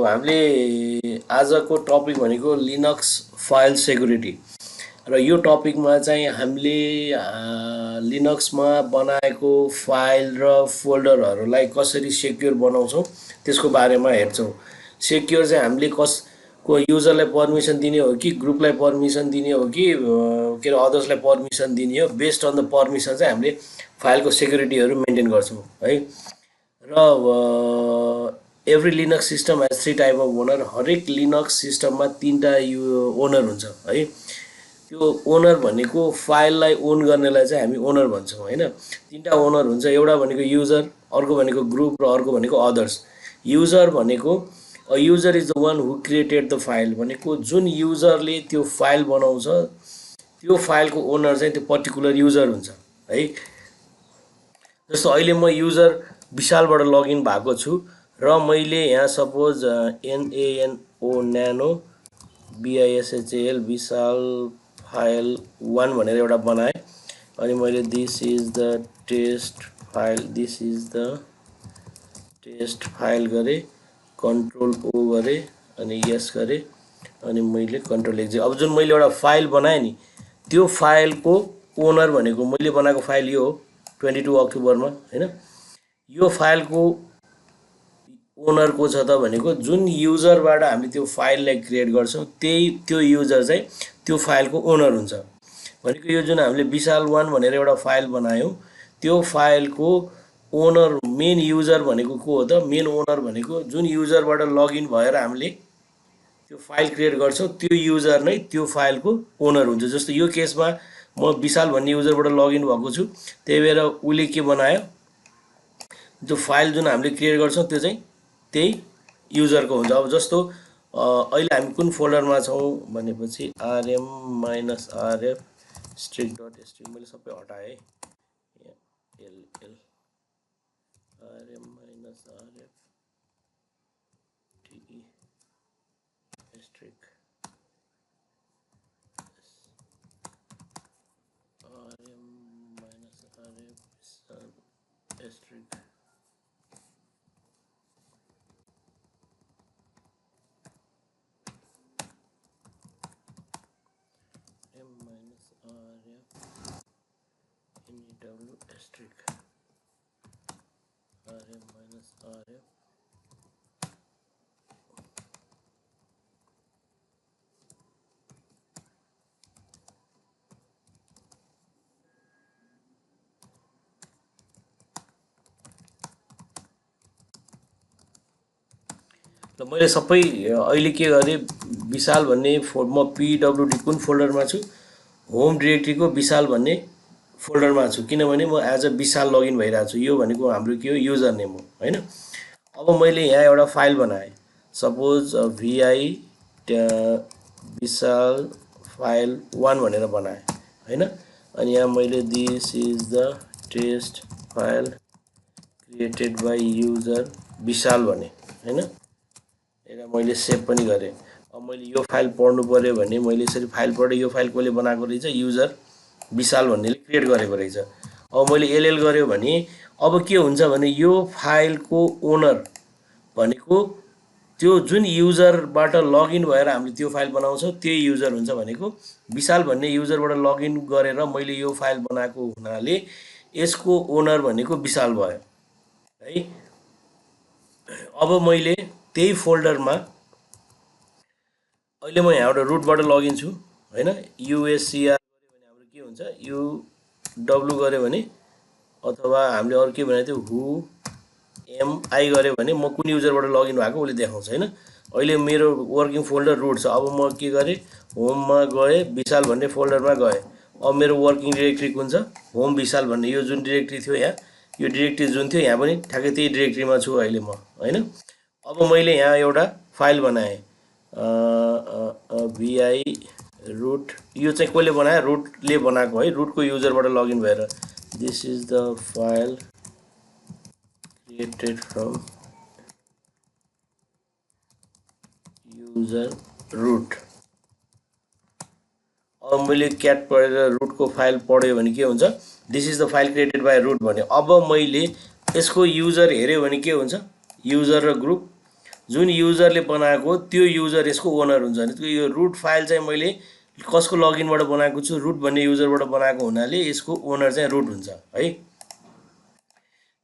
हामीले आजको टपिक भनेको लिनक्स फाइल सेक्युरिटी र यो टपिकमा चाहिँ हामीले लिनक्समा बनाएको फाइल र फोल्डरहरूलाई कसरी सेक्युर बनाउँछौँ त्यसको बारेमा हेर्छौँ। सेक्युर चाहिँ हामीले कसको युजरलाई पर्मिसन दिने हो कि ग्रुपलाई पर्मिसन दिने हो कि के अरे अदर्सलाई पर्मिसन दिने हो, बेस्ड अन द पर्मिसन चाहिँ हामीले फाइलको सेक्युरिटीहरू मेन्टेन गर्छौँ है। र every Linux system has three type of owner. हरेक लिनक्स सिस्टममा तीनवटा ओनर हुन्छ है। त्यो ओनर भनेको फाइललाई ओन गर्नेलाई चाहिँ हामी ओनर भन्छौँ होइन। तीनवटा ओनर हुन्छ, एउटा भनेको युजर, अर्को भनेको ग्रुप र अर्को भनेको अदर्स। युजर भनेको user is the one who created the file, भनेको जुन युजरले त्यो फाइल बनाउँछ त्यो फाइलको ओनर चाहिँ त्यो पर्टिकुलर युजर हुन्छ है। जस्तो अहिले म युजर विशालबाट लगइन भएको छु र मैले यहाँ suppose NANO nano BISHAL file फाइल 1 भनेर एउटा बनाएँ। अनि मैले this is the test file, this is the test file गरेँ, कन्ट्रोल O गरेँ अनि यस गरेँ अनि मैले कन्ट्रोल X। अब जुन मैले एउटा फाइल बनाएँ नि त्यो फाइलको ओनर भनेको मैले बनाएको फाइल यो हो 22 अक्टोबरमा होइन। यो फाइलको ओनर को छ त भनेको जुन युजरबाट हामीले त्यो फाइललाई क्रिएट गर्छौँ त्यो युजर चाहिँ त्यो फाइलको ओनर हुन्छ। भनेको यो जुन हामीले विशाल 1 भनेर एउटा फाइल बनायौँ त्यो फाइलको ओनर मेन युजर भनेको को हो त? मेन ओनर भनेको जुन युजरबाट लगइन भएर हामीले त्यो फाइल क्रिएट गर्छौँ त्यो युजर नै त्यो फाइलको ओनर हुन्छ। जस्तो यो केसमा म विशाल भन्ने युजरबाट लगइन भएको छु, त्यही भएर उसले के बनायो, जो फाइल जुन हामीले क्रिएट गर्छौँ त्यो चाहिँ त्यही युजरको हुन्छ। अब जस्तो अहिले हामी कुन फोल्डरमा छौँ भनेपछि rm-rf strict.html मैले सबै हटाएँ। rm-rf strict rm-rf strict rm-rf र मैले सबै अहिले के गरेँ, विशाल भन्ने म PWD कुन फोल्डरमा छु, होम डिरेक्ट्रीको विशाल भन्ने फोल्डरमा छु, किनभने म एज अ विशाल लगइन भइरहेको छु। यो भनेको हाम्रो के हो, युजर नेम हो होइन। अब मैले यहाँ एउटा फाइल बनाएँ, सपोज VI विशाल फाइल 1 भनेर बनाएँ होइन। अनि यहाँ मैले this is the test file created by user Vishal भने होइन। यसलाई मैले सेभ पनि गरेँ। अब मैले यो फाइल पढ्नु पर्यो भने मैले यसरी फाइल पढेँ, यो फाइल कसले बनाएको रहेछ, युजर विशाल भन्नेले क्रिएट गरेको रहेछ। अब मैले LL गर्यो भने अब के हुन्छ भने यो फाइलको ओनर भनेको त्यो जुन युजरबाट लगइन भएर हामीले त्यो फाइल बनाउँछौँ त्यही युजर हुन्छ। भनेको विशाल भन्ने युजरबाट लगइन गरेर मैले यो फाइल बनाएको हुनाले यसको ओनर भनेको विशाल भयो है। अब मैले त्यही फोल्डरमा अहिले म यहाँबाट रुटबाट लगइन छु होइन। USCR गऱ्यो भने हाम्रो के हुन्छ, UW गऱ्यो भने अथवा हामीले अरू के भनेको थियो MI गऱ्यो भने म कुन युजरबाट लगइन भएको उसले देखाउँछ होइन। अहिले मेरो वर्किङ फोल्डर रुट छ। अब म के गरेँ, होममा गएँ, विशाल भन्ने फोल्डरमा गएँ। अब मेरो वर्किङ डिरेक्ट्री कुन छ, होम विशाल भन्ने यो जुन डिरेक्ट्री थियो यहाँ, यो डिरेक्ट्री जुन थियो यहाँ पनि ठ्याक्कै त्यही डिरेक्ट्रीमा छु अहिले म होइन। अब मैले यहाँ एउटा फाइल बनाएँ VI रुट, यो चाहिँ कसले बनायो, रुटले बनाएको है, रुटको युजरबाट लगइन भएर। This is the file created from user root. अब मैले क्याट पढेर रुटको फाइल पढ्यो भने के हुन्छ, this is the file created by root भन्यो। अब मैले यसको युजर हेऱ्यो भने के हुन्छ, युजर र ग्रुप, जुन युजरले बनाएको त्यो युजर यसको ओनर हुन्छ नि। त्यो यो रुट फाइल चाहिँ मैले कसको लगइनबाट बनाएको छु, रुट भन्ने युजरबाट बनाएको हुनाले यसको ओनर चाहिँ रुट हुन्छ है।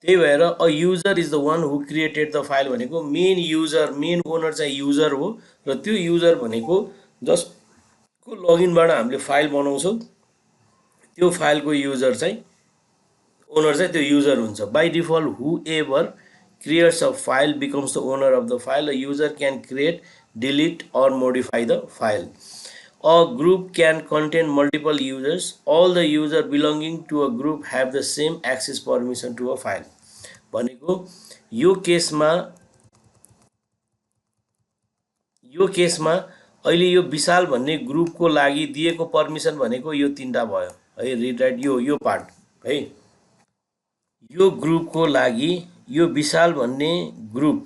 त्यही भएर a user is the one who created the file भनेको मेन युजर, मेन ओनर चाहिँ युजर हो र त्यो युजर भनेको जसको लगइनबाट हामीले फाइल बनाउँछौँ त्यो फाइलको युजर चाहिँ ओनर चाहिँ त्यो युजर हुन्छ। By default who ever creates a file becomes the owner of the file. A user can create, delete or modify the file. A group can contain multiple users. All the users belonging to a group have the same access permission to a file. भनेको यो केसमा अहिले यो विशाल भन्ने ग्रुपको लागि दिएको permission भनेको यो तीनटा भयो है। रिड राइट यो पार्ट है। यो ग्रुपको लागि यो विशाल भन्ने ग्रुप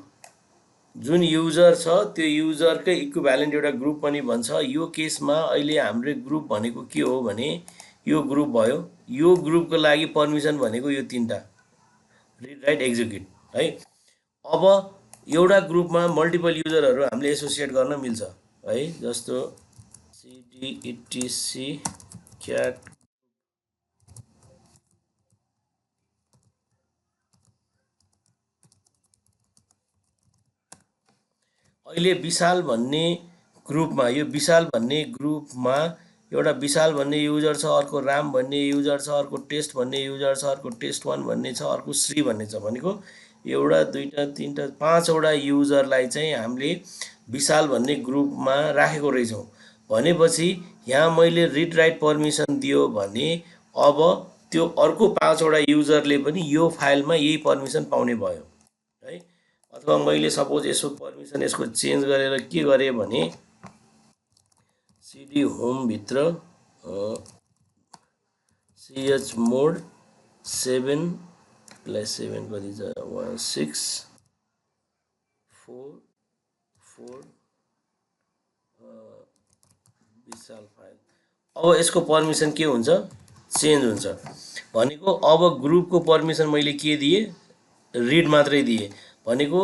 जुन युजर छ त्यो युजरकै इक्विभ्यालेन्ट एउटा ग्रुप पनि भन्छ। यो केसमा अहिले हाम्रो ग्रुप भनेको के हो भने यो ग्रुप भयो। यो ग्रुपको लागि पर्मिसन भनेको यो तीनटा रिड राइट एक्जिक्युट है। अब एउटा ग्रुपमा मल्टिपल युजरहरू हामीले एसोसिएट गर्न मिल्छ है। जस्तो cd etc cat अहिले विशाल भन्ने ग्रुपमा यो विशाल भन्ने ग्रुपमा एउटा विशाल भन्ने युजर छ, अर्को राम भन्ने युजर छ, अर्को टेस्ट भन्ने युजर छ, अर्को टेस्ट1 भन्ने छ, अर्को श्री भन्ने छ। भनेको एउटा दुईटा तीनटा पाँचवटा युजरलाई चाहिँ हामीले विशाल भन्ने ग्रुपमा राखेको रहेछौँ। भनेपछि यहाँ मैले रिड राइट पर्मिसन दियो भने अब त्यो अर्को पाँचवटा युजरले पनि यो फाइलमा यही पर्मिसन पाउने भयो है। अथवा मैले सपोज यसको पर्मिसन यसको चेन्ज गरेर के गरेँ भने cd होम भित्र chmod 7 + 7 कति छ 6 4 4 विशाल फाइल। अब यसको पर्मिसन के हुन्छ चेन्ज हुन्छ। भनेको अब ग्रुपको पर्मिसन मैले के दिए रिड मात्रै दिए। भनेको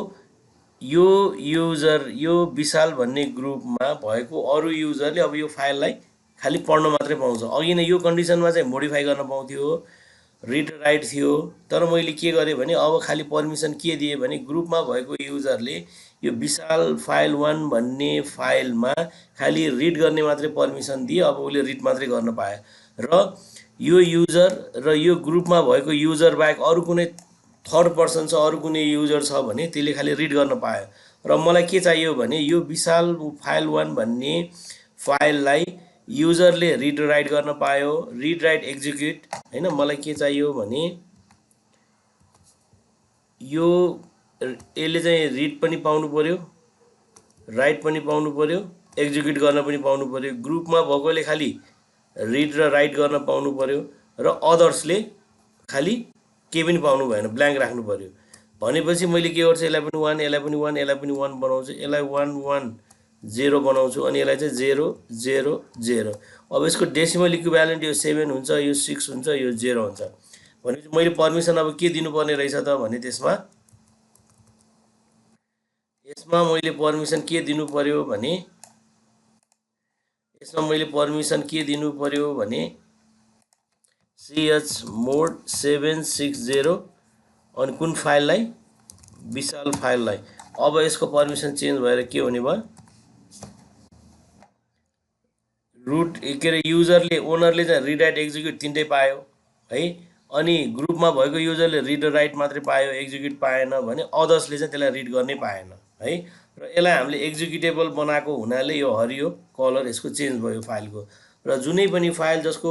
यो युजर यो विशाल भन्ने ग्रुपमा भएको अरु युजरले अब यो फाइललाई खाली पढ्न मात्रै पाउँछ। अघि नै यो कन्डिसनमा चाहिँ मोडिफाई गर्न पाउँथ्यो, रिड राइट थियो। तर मैले के गरेँ भने अब खाली पर्मिसन के दिए भने ग्रुपमा भएको युजरले यो विशाल फाइल 1 भन्ने फाइलमा खाली रिड गर्ने मात्रै पर्मिसन दिए। अब उसले रिड मात्रै गर्न पाए र यो युजर र यो ग्रुपमा भएको युजर बाहेक अरु कुनै थर्ड पर्सन छ, अरु कुनै युजर छ भने त्यसले खाली रिड गर्न पायो। र मलाई के चाहियो भने यो विशाल फाइल 1 भन्ने फाइललाई युजरले रिड राइट गर्न पायो, रिड राइट एक्जिक्युट हैन। मलाई के चाहियो भने यो यसले चाहिँ रिड पनि पाउनु पर्यो, राइट पनि पाउनु पर्यो, एक्जिक्युट गर्न पनि पाउनु पर्यो। ग्रुपमा भएकोले खाली रिड र राइट गर्न पाउनु पर्यो र अदर्सले खाली के पनि पाउनु भएन, ब्ल्याङ्क राख्नु पर्यो। भनेपछि मैले के गर्छु यसलाई पनि 1 यसलाई पनि 1 यसलाई पनि 1 बनाउँछु। यसलाई 1 1 0 बनाउँछु अनि यसलाई चाहिँ 0 0 0। अब यसको डेसिमल इक्विभ्यालेन्ट यो 7 हुन्छ, यो 6 हुन्छ, यो 0 हुन्छ। भनेपछि मैले पर्मिसन अब के दिनुपर्ने रहेछ त भने यसमा मैले पर्मिसन के दिनु पर्यो भने chmod 760 अनि कुन फाइललाई विशाल फाइललाई। अब यसको पर्मिसन चेन्ज भएर के हुने भयो रुट के रे युजरले ओनरले चाहिँ रिड राइट एक्जिक्युट तीनटै पायो है। अनि ग्रुपमा भएको युजरले रिड र राइट मात्रै पायो, एक्जिक्युट पाएन भने अदर्सले चाहिँ त्यसलाई रिड गर्नै पाएन है। र यसलाई हामीले एक्जिक्युटेबल बनाएको हुनाले यो हरियो कलर यसको चेन्ज भयो फाइलको। र जुनै पनि फाइल जसको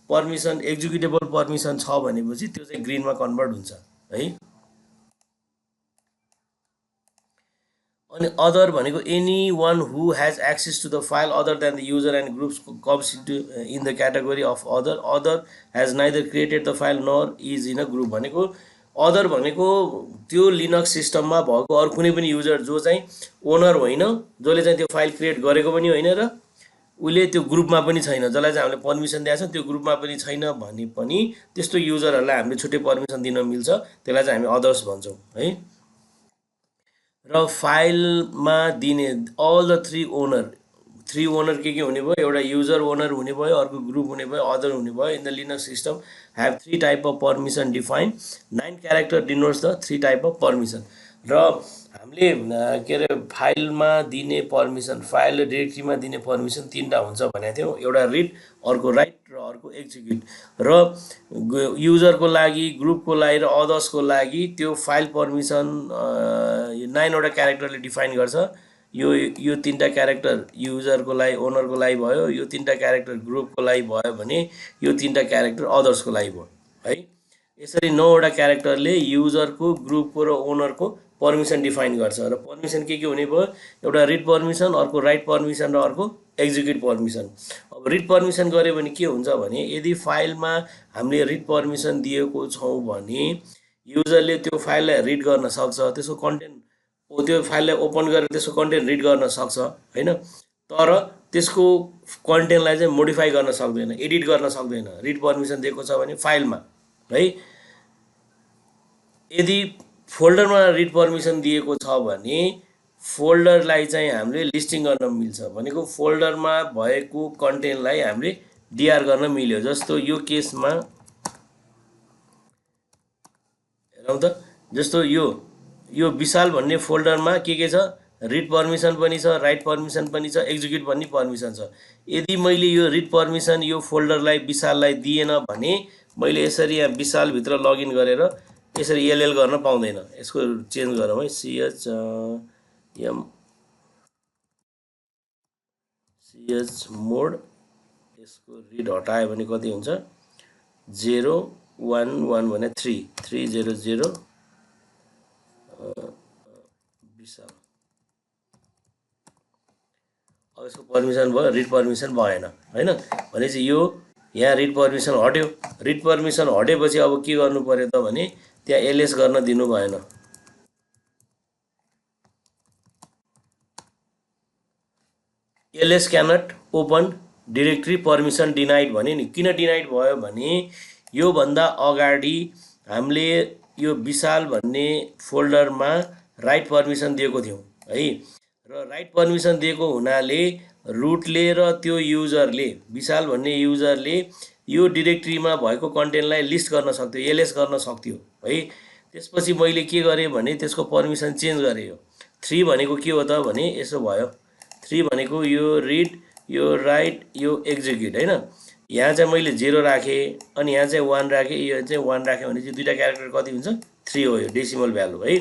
पर्मिसन एक्जिक्युटेबल पर्मिसन छ भनेपछि त्यो चाहिँ ग्रीनमा कन्भर्ट हुन्छ है। अनि अदर भनेको any one who has access to the file other than the user and groups comes in the category of other has neither created the file nor is in a group. भनेको other भनेको त्यो Linux सिस्टममा भएको अरू कुनै पनि user जो चाहिँ ओनर होइन, जसले चाहिँ त्यो फाइल क्रिएट गरेको पनि होइन र उसले त्यो ग्रुपमा पनि छैन, जसलाई चाहिँ हामीले पर्मिसन दिएको छ त्यो ग्रुपमा पनि छैन भने पनि त्यस्तो युजरहरूलाई हामीले छुट्टै पर्मिसन दिन मिल्छ। त्यसलाई चाहिँ हामी अदर्स भन्छौँ है। र फाइलमा दिने अल द थ्री ओनर के हुने भयो, एउटा युजर ओनर हुने भयो, अर्को ग्रुप हुने भयो, अदर हुने भयो। In the Linux system have three type of permission define, 9 character denotes the three type of permission. र हामीले के अरे फाइलमा दिने पर्मिसन, फाइल र डिरेक्ट्रीमा दिने पर्मिसन तिनवटा हुन्छ भनेको थियौँ, एउटा रिड, अर्को राइट र अर्को एक्जिक्युट। र युजरको लागि, ग्रुपको लागि र अदर्सको लागि त्यो फाइल पर्मिसन 9वटा क्यारेक्टरले डिफाइन गर्छ। यो तिनवटा क्यारेक्टर युजरको लागि, ओनरको लागि भयो, यो तिनवटा क्यारेक्टर ग्रुपको लागि भयो भने यो तिनवटा क्यारेक्टर अदर्सको लागि भयो है। यसरी 9वटा क्यारेक्टरले युजरको, ग्रुपको र ओनरको पर्मिसन डिफाइन गर्छ। र पर्मिसन के हुने भयो, एउटा रिड पर्मिसन, अर्को राइट पर्मिसन र अर्को एक्जिक्युट पर्मिसन। अब रिड पर्मिसन गऱ्यो भने के हुन्छ भने, यदि फाइलमा हामीले रिड पर्मिसन दिएको छौँ भने युजरले त्यो फाइललाई रिड गर्न सक्छ, त्यसको कन्टेन्ट, त्यो फाइललाई ओपन गरेर त्यसको कन्टेन्ट रिड गर्न सक्छ होइन। तर त्यसको कन्टेन्टलाई चाहिँ मोडिफाई गर्न सक्दैन, एडिट गर्न सक्दैन, रिड पर्मिसन दिएको छ भने फाइलमा है। यदि फोल्डरमा रिड पर्मिसन दिएको छ भने फोल्डरलाई चाहिँ हामीले लिस्टिङ गर्न मिल्छ, भनेको फोल्डरमा भएको कन्टेन्टलाई हामीले डिआर गर्न मिल्यो। जस्तो यो केसमा हेरौँ त, जस्तो यो विशाल भन्ने फोल्डरमा के छ, रिड पर्मिसन पनि छ, राइट पर्मिसन पनि छ, एक्जिक्युट भन्ने पर्मिसन छ। यदि मैले यो रिड पर्मिसन यो फोल्डरलाई विशाललाई दिएन भने मैले यसरी यहाँ विशालभित्र लगइन गरेर यसरी एलएल गर्न पाउँदैन। यसको चेन्ज गरौँ है, सिएच मोड, यसको रिड हटायो भने कति हुन्छ, 011 भने 3300 विशाल। अब यसको पर्मिसन भयो, रिड पर्मिसन भएन होइन। भनेपछि यो यहाँ रिड पर्मिसन हट्यो। रिड पर्मिसन हटेपछि अब के गर्नु पर्यो त भने त्यहाँ एलएस गर्न दिनु भएन। LS cannot open directory permission denied भने नि। किन डिनाइड भयो भने योभन्दा अगाडि हामीले यो विशाल भन्ने फोल्डरमा राइट पर्मिसन दिएको थियौँ है। र राइट पर्मिसन दिएको हुनाले रुटले र त्यो युजरले, विशाल भन्ने युजरले यो डिरेक्टरीमा भएको कन्टेन्टलाई लिस्ट गर्न सक्थ्यो, एलएस गर्न सक्थ्यो है। त्यसपछि मैले के गरेँ भने त्यसको पर्मिसन चेन्ज गरेँ। यो 3 भनेको के हो त भने यसो भयो, 3 भनेको यो रिड, यो राइट, यो एक्जिक्युट होइन। यहाँ चाहिँ मैले 0 राखेँ, अनि यहाँ चाहिँ 1 राखेँ, यो चाहिँ 1 राखेँ भने चाहिँ दुईवटा क्यारेक्टर कति हुन्छ, 3 हो, यो डेसिमल भ्यालु है।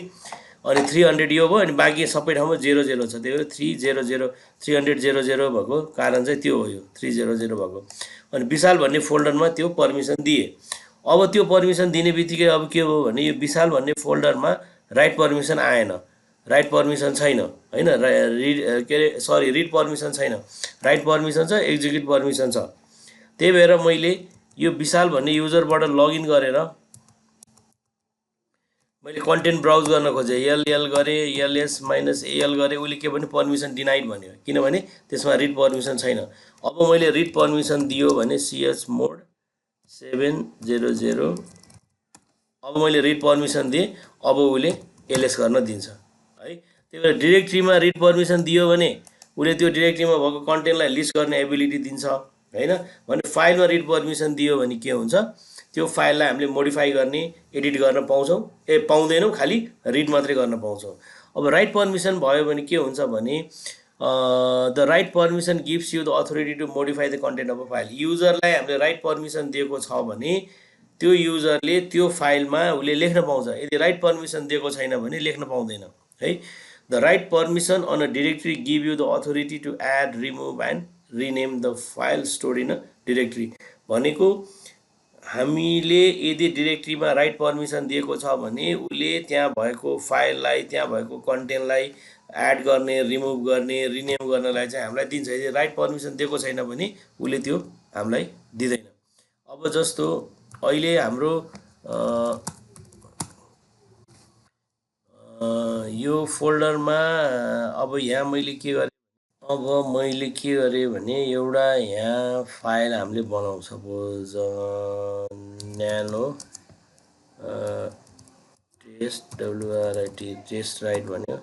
अनि 300 यो भयो, अनि बाँकी सबै ठाउँमा 00 छ, त्यही भएर 300 भएको कारण चाहिँ त्यो हो, यो 300 भएको। अनि विशाल भन्ने फोल्डरमा त्यो पर्मिसन दिए। अब त्यो पर्मिसन दिने बित्तिकै अब के हो भने यो विशाल भन्ने फोल्डरमा राइट पर्मिसन आएन, राइट पर्मिसन छैन होइन, रिड के अरे सरी रिड पर्मिसन छैन, राइट पर्मिसन छ, एक्जिक्युट पर्मिसन छ। त्यही भएर मैले यो विशाल भन्ने युजरबाट लगइन गरेर मैले कन्टेन्ट ब्राउज गर्न खोजेँ, एलएल गरेँ, एलएस माइनस एएल गरेँ, उसले के भने पर्मिसन डिनाइड भन्यो, किनभने त्यसमा रिड पर्मिसन छैन। अब मैले रिड पर्मिसन दियो भने सिएच मोड 700, अब मैले रिड पर्मिसन दिएँ, अब उसले एलएस गर्न दिन्छ है। त्यही भएर डिरेक्ट्रीमा रिड पर्मिसन दियो भने उसले त्यो डिरेक्ट्रीमा भएको कन्टेन्टलाई लिस्ट गर्ने एबिलिटी दिन्छ होइन। भने फाइलमा रिड पर्मिसन दियो भने के हुन्छ, त्यो फाइललाई हामीले मोडिफाई गर्ने, एडिट गर्न पाउँछौँ, पाउँदैनौँ, खालि रिड मात्रै गर्न पाउँछौँ। अब राइट पर्मिसन भयो भने के हुन्छ भने the write permission gives you the authority to modify the content of a file. युजरलाई हामीले राइट पर्मिसन दिएको छ भने त्यो युजरले त्यो फाइलमा उसले लेख्न पाउँछ, यदि राइट पर्मिसन दिएको छैन भने लेख्न पाउँदैन है। The write permission on a directory give you the authority to add, remove and rename the file store in a directory. भनेको हामीले यदि डिरेक्टरीमा राइट पर्मिसन दिएको छ भने उसले त्यहाँ भएको फाइललाई, त्यहाँ भएको कन्टेन्टलाई एड गर्ने, रिमुभ गर्ने, रिनेम गर्नलाई चाहिँ हामीलाई दिन्छ। यदि राइट पर्मिसन दिएको छैन भने उसले त्यो हामीलाई दिँदैन। अब जस्तो अहिले हाम्रो यो फोल्डरमा अब यहाँ मैले के गरेँ, अब मैले के गरेँ भने एउटा यहाँ फाइल हामीले बनाउँ, सपोज न्यानो टेस्ट, डब्लुआरआइटी टेस्ट राइट भन्यो,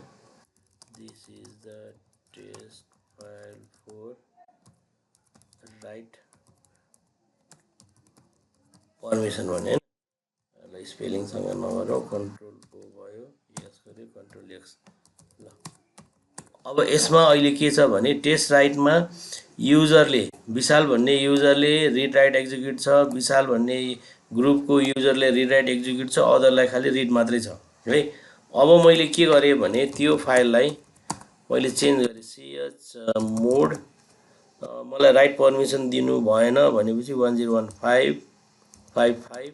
पर्मिसन भने होइन। स्पेलिङसँग नगरौँ, कन्ट्रोल ओ भयो, यस गऱ्यो, कन्ट्रोल एक्स। ल अब यसमा अहिले के छ भने टेस्ट राइटमा युजरले, विशाल भन्ने युजरले रिड राइट एक्जिक्युट छ, विशाल भन्ने ग्रुपको युजरले रिड राइट एक्जिक्युट छ, अदरलाई खालि रिड मात्रै छ है। अब मैले के गरेँ भने त्यो फाइललाई मैले चेन्ज गरेँ, सिएच मोड मलाई राइट पर्मिसन दिनु भएन भनेपछि 101555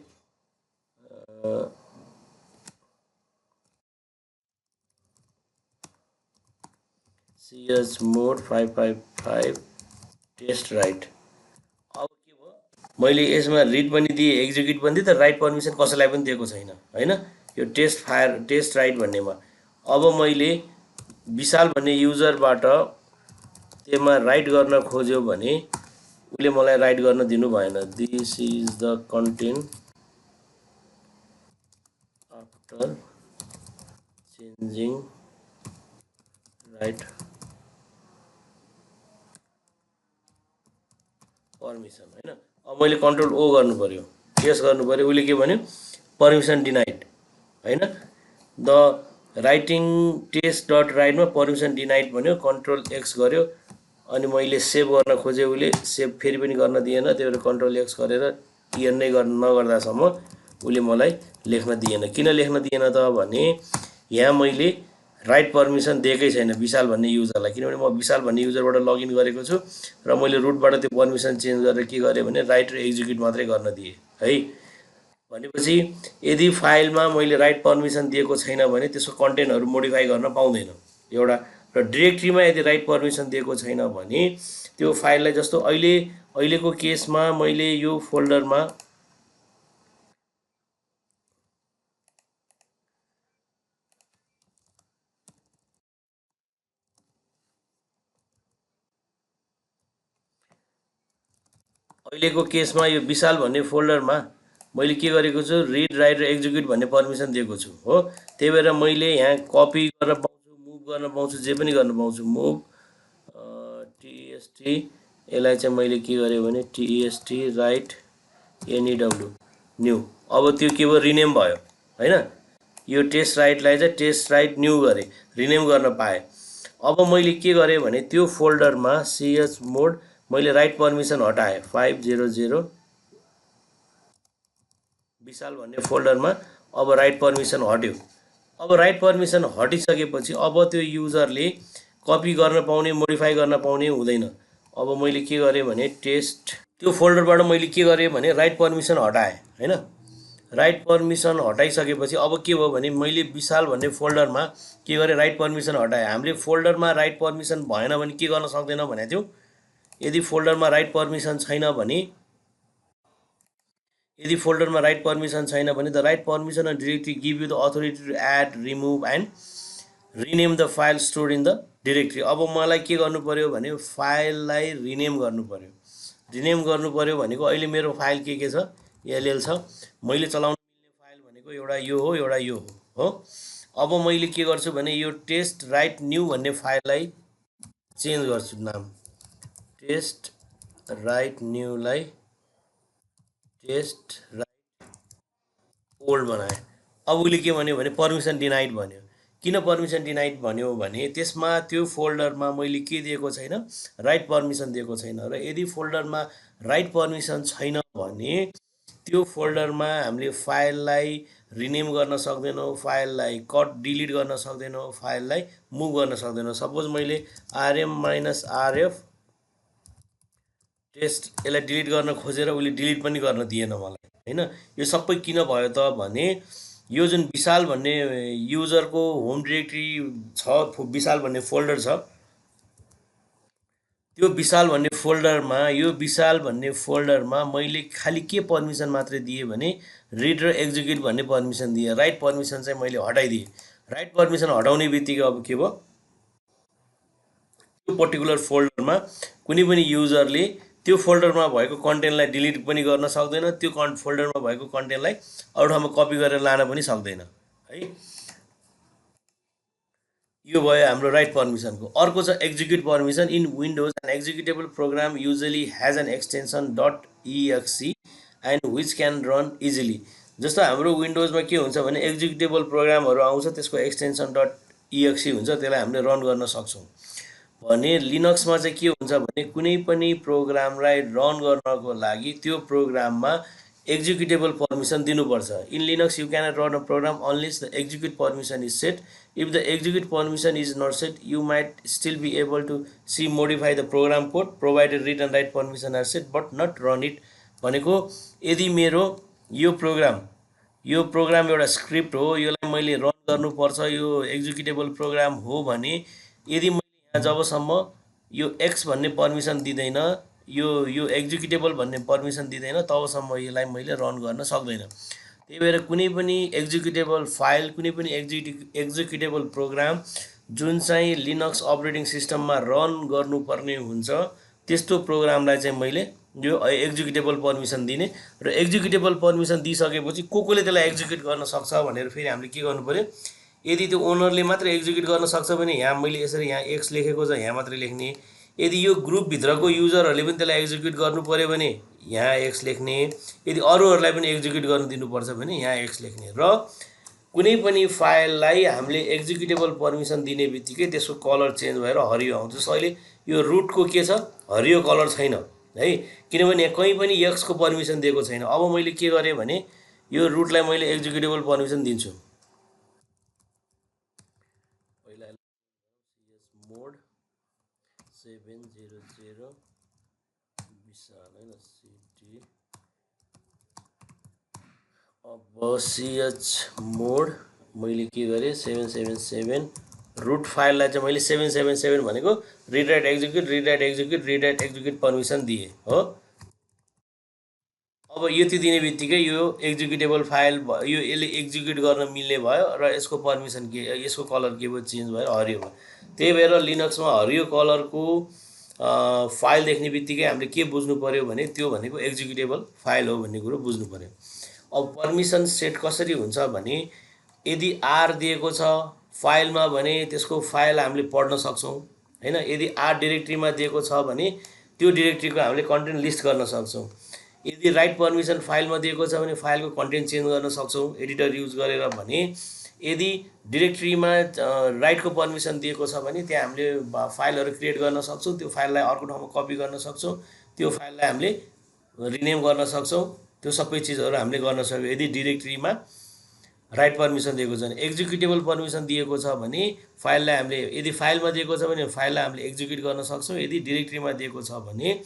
सिएच मोड 555 टेस्ट राइट। अब के भयो, मैले यसमा रिड पनि दिएँ, एक्जिक्युट पनि दिएँ, तर राइट पर्मिसन कसैलाई पनि दिएको छैन होइन, यो टेस्ट राइट भन्नेमा। अब मैले विशाल भन्ने युजरबाट त्यसमा राइट गर्न खोज्यो भने उसले मलाई राइट गर्न दिनु भएन। This is the content after changing right permission होइन। अब मैले कन्ट्रोल ओ गर्नु पर्यो, यस गर्नु पर्यो, उसले के भन्यो, पर्मिसन डिनाइड होइन। द राइटिङ टेस्ट डट राइटमा पर्मिसन डिनाइड भन्यो, कन्ट्रोल एक्स गर्यो, अनि मैले सेभ गर्न खोजेँ, उसले सेभ फेरि पनि गर्न दिएन, त्यही भएर कन्ट्रोल एक्स गरेर इएन नै नगर्दासम्म उसले मलाई लेख्न दिएन। किन लेख्न दिएन त भने यहाँ मैले राइट पर्मिसन दिएकै छैन विशाल भन्ने युजरलाई, किनभने म विशाल भन्ने युजरबाट लगइन गरेको छु र मैले रुटबाट त्यो पर्मिसन चेन्ज गरेर के गरेँ भने राइट र एक्जिक्युट मात्रै गर्न दिएँ है। भनेपछि यदि फाइलमा मैले राइट पर्मिसन दिएको छैन भने त्यसको कन्टेन्टहरू मोडिफाई गर्न पाउँदैन एउटा, र डिरेक्ट्रीमा यदि राइट पर्मिसन दिएको छैन भने त्यो फाइललाई, जस्तो अहिलेको केसमा मैले यो फोल्डरमा यो विशाल भन्ने फोल्डरमा मैले के गरेको छु, रिड राइट र एक्जिक्युट भन्ने पर्मिसन दिएको छु हो। त्यही भएर मैले यहाँ कपी गर्न पाउँछु, मुभ गर्न पाउँछु, जे पनि गर्न पाउँछु। मुभ टिएसटी, यसलाई चाहिँ मैले के गरेँ भने टिएसटी राइट एनइडब्ल्यू न्यू। अब त्यो के भयो, रिनेम भयो होइन। यो टेस्ट राइटलाई चाहिँ टेस्ट राइट न्यू गरेँ, रिनेम गर्न पाएँ। अब मैले के गरेँ भने त्यो फोल्डरमा सिएच मोड मैले राइट पर्मिसन हटाएँ, 500 विशाल भन्ने फोल्डरमा अब राइट पर्मिसन हट्यो। अब राइट पर्मिसन हटिसकेपछि अब त्यो युजरले कपी गर्न पाउने, मोडिफाई गर्न पाउने हुँदैन। अब मैले के गरेँ भने टेस्ट, त्यो फोल्डरबाट मैले के गरेँ भने राइट पर्मिसन हटाएँ होइन। राइट पर्मिसन हटाइसकेपछि अब के भयो भने मैले विशाल भन्ने फोल्डरमा के गरेँ, राइट पर्मिसन हटाएँ। हामीले फोल्डरमा राइट पर्मिसन भएन भने के गर्न सक्दैनौँ भनेको थियौँ, यदि फोल्डरमा राइट पर्मिसन छैन भने, the write permission and directory give you the authority to add, remove and rename the file store in the directory. अब मलाई के गर्नु पर्यो भने फाइललाई रिनेम गर्नु पर्यो। रिनेम गर्नु पर्यो भनेको अहिले मेरो फाइल के छ, एलएल छ, मैले चलाउन मिल्ने फाइल भनेको एउटा यो हो, एउटा यो हो। अब मैले के गर्छु भने यो टेस्ट राइट न्यू भन्ने फाइललाई चेन्ज गर्छु नाम, टेस्ट राइट न्यूलाई टेस्ट राइट ओल्ड बनाएँ। अब उसले के भन्यो भने पर्मिसन डिनाइड भन्यो। किन पर्मिसन डिनाइड भन्यो भने त्यसमा त्यो फोल्डरमा मैले के दिएको छैन, राइट पर्मिसन दिएको छैन। र यदि फोल्डरमा राइट पर्मिसन छैन भने त्यो फोल्डरमा हामीले फाइललाई रिनेम गर्न सक्दैनौँ, फाइललाई कट डिलिट गर्न सक्दैनौँ, फाइललाई मुभ गर्न सक्दैनौँ। सपोज मैले RM-RF टेस्ट यसलाई डिलिट गर्न खोजेर उसले डिलिट पनि गर्न दिएन मलाई होइन। यो सबै किन भयो त भने यो जुन विशाल भन्ने युजरको होम डिरेक्टरी छ, विशाल भन्ने फोल्डर छ, त्यो विशाल भन्ने फोल्डरमा, यो विशाल भन्ने फोल्डरमा मैले खालि के पर्मिसन मात्रै दिएँ भने रिड र एक्जिक्युट भन्ने पर्मिसन दिएँ, राइट पर्मिसन चाहिँ मैले हटाइदिएँ। राइट पर्मिसन हटाउने बित्तिकै अब के भयो, त्यो पर्टिकुलर फोल्डरमा कुनै पनि युजरले त्यो फोल्डरमा भएको कन्टेन्टलाई डिलिट पनि गर्न सक्दैन, त्यो फोल्डरमा भएको कन्टेन्टलाई अरू ठाउँमा कपी गरेर लान पनि सक्दैन है। यो भयो हाम्रो राइट पर्मिसनको। अर्को छ execute permission. In Windows an executable program usually has an extension .exe and which can run easily. जस्तो हाम्रो विन्डोजमा के हुन्छ भने एक्जिक्युटेबल प्रोग्रामहरू आउँछ, त्यसको एक्सटेन्सन डट इएक्सी हुन्छ, त्यसलाई हामीले रन गर्न सक्छौँ। भने लिनक्समा चाहिँ के हुन्छ भने कुनै पनि प्रोग्रामलाई रन गर्नको लागि त्यो प्रोग्राममा एक्जिक्युटेबल पर्मिसन दिनुपर्छ। In Linux you can run a program unless the execute permission is set. If the execute permission is not set you might still be able to see modify the program code provided read and write permission are set but not run it. भनेको यदि मेरो यो programme एउटा script हो, यसलाई मैले run गर्नुपर्छ, यो एक्जिक्युटेबल प्रोग्राम हो भने यदि मैले यहाँ जबसम्म यो एक्स भन्ने पर्मिसन दिँदैन, यो एक्जिक्युटेबल भन्ने पर्मिसन दिँदैन, तबसम्म यसलाई मैले रन गर्न सक्दैन। त्यही भएर कुनै पनि एक्जिक्युटेबल फाइल, कुनै पनि एक्जिक्युटेबल प्रोग्राम जुन चाहिँ लिनक्स अपरेटिङ सिस्टममा रन गर्नुपर्ने हुन्छ, त्यस्तो प्रोग्रामलाई चाहिँ मैले यो एक्जिक्युटेबल पर्मिसन दिने र एक्जिक्युटेबल पर्मिसन दिइसकेपछि कोले त्यसलाई एक्जिक्युट गर्न सक्छ भनेर फेरि हामीले के गर्नु पर्यो, यदि त्यो ओनरले मात्र एक्जिक्युट गर्न सक्छ भने यहाँ मैले यसरी यहाँ एक्स लेखेको छ यहाँ मात्रै लेख्ने। यदि यो ग्रुपभित्रको युजरहरूले पनि त्यसलाई एक्जिक्युट गर्नु पर्यो भने यहाँ एक्स लेख्ने। यदि अरूहरूलाई पनि एक्जिक्युट गर्न दिनुपर्छ भने यहाँ एक्स लेख्ने। र कुनै पनि फाइललाई हामीले एक्जिक्युटेबल पर्मिसन दिने बित्तिकै त्यसको कलर चेन्ज भएर हरियो आउँछ। जस्तो अहिले यो रुटको के छ, हरियो कलर छैन है, किनभने कहीँ पनि एक्सको पर्मिसन दिएको छैन। अब मैले के गरेँ भने यो रुटलाई मैले एक्जिक्युटेबल पर्मिसन दिन्छु। पहिला मोड 700 विशाल हैन सिटी। अब सिएच मोड मैले के गरेँ 777 रुट फाइललाई चाहिँ मैले 777 भनेको रिड राइट एक्जिक्युट पर्मिसन दिएँ हो। अब यति दिने बित्तिकै यो एक्जिक्युटेबल फाइल यो यसले एक्जिक्युट गर्न मिल्ने भयो र यसको पर्मिसन के, यसको कलर के भयो, चेन्ज भयो, हरियो भयो। त्यही भएर लिनक्समा हरियो कलरको फाइल देख्ने बित्तिकै हामीले के बुझ्नु पर्यो भने त्यो भनेको एक्जिक्युटेबल फाइल हो भन्ने कुरो बुझ्नु पर्यो। अब पर्मिसन सेट कसरी हुन्छ भने यदि आर दिएको छ फाइलमा भने त्यसको फाइल हामीले पढ्न सक्छौँ हैन। यदि आर डिरेक्ट्रीमा दिएको छ भने त्यो डिरेक्ट्रीको हामीले कन्टेन्ट लिस्ट गर्न सक्छौँ। यदि राइट पर्मिसन फाइलमा दिएको छ भने फाइलको कन्टेन्ट चेन्ज गर्न सक्छौँ एडिटर युज गरेर। भने यदि डिरेक्ट्रीमा राइटको पर्मिसन दिएको छ भने त्यहाँ हामीले फाइलहरू क्रिएट गर्न सक्छौँ, त्यो फाइललाई अर्को ठाउँमा कपी गर्न सक्छौँ, त्यो फाइललाई हामीले रिनेम गर्न सक्छौँ, त्यो सबै चिजहरू हामीले गर्न सक्छौँ यदि डिरेक्ट्रीमा राइट पर्मिसन दिएको छ भने। एक्जिक्युटेबल पर्मिसन दिएको छ भने फाइललाई हामीले, यदि फाइलमा दिएको छ भने फाइललाई हामीले एक्जिक्युट गर्न सक्छौँ, यदि डिरेक्ट्रीमा दिएको छ भने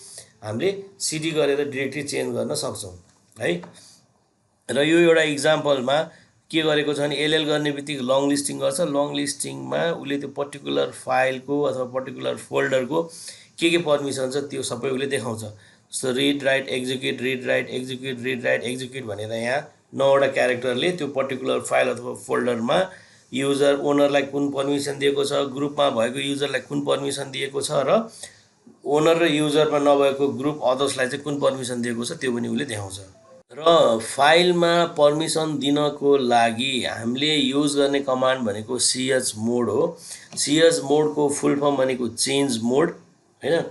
हामीले सिडी गरेर डिरेक्ट्री चेन्ज गर्न सक्छौँ है। र यो एउटा इक्जाम्पलमा के गरेको छ भने एलएल गर्ने बित्तिकै लङ लिस्टिङ गर्छ। लङ लिस्टिङमा उसले त्यो पर्टिकुलर फाइलको अथवा पर्टिकुलर फोल्डरको के पर्मिसन छ त्यो सबै उसले देखाउँछ। जस्तो read write execute, read write execute, read write execute भनेर यहाँ 9वटा क्यारेक्टरले त्यो पर्टिकुलर फाइल अथवा फोल्डरमा युजर ओनरलाई कुन पर्मिसन दिएको छ, ग्रुपमा भएको युजरलाई कुन पर्मिसन दिएको छ र ओनर र युजरमा नभएको ग्रुप अदर्सलाई चाहिँ कुन पर्मिसन दिएको छ त्यो पनि उसले देखाउँछ। र फाइलमा पर्मिसन दिनको लागि हामीले युज गर्ने कमान्ड भनेको सिएच मोड हो। सिएच मोडको फुल फर्म भनेको चेन्ज मोड हैन।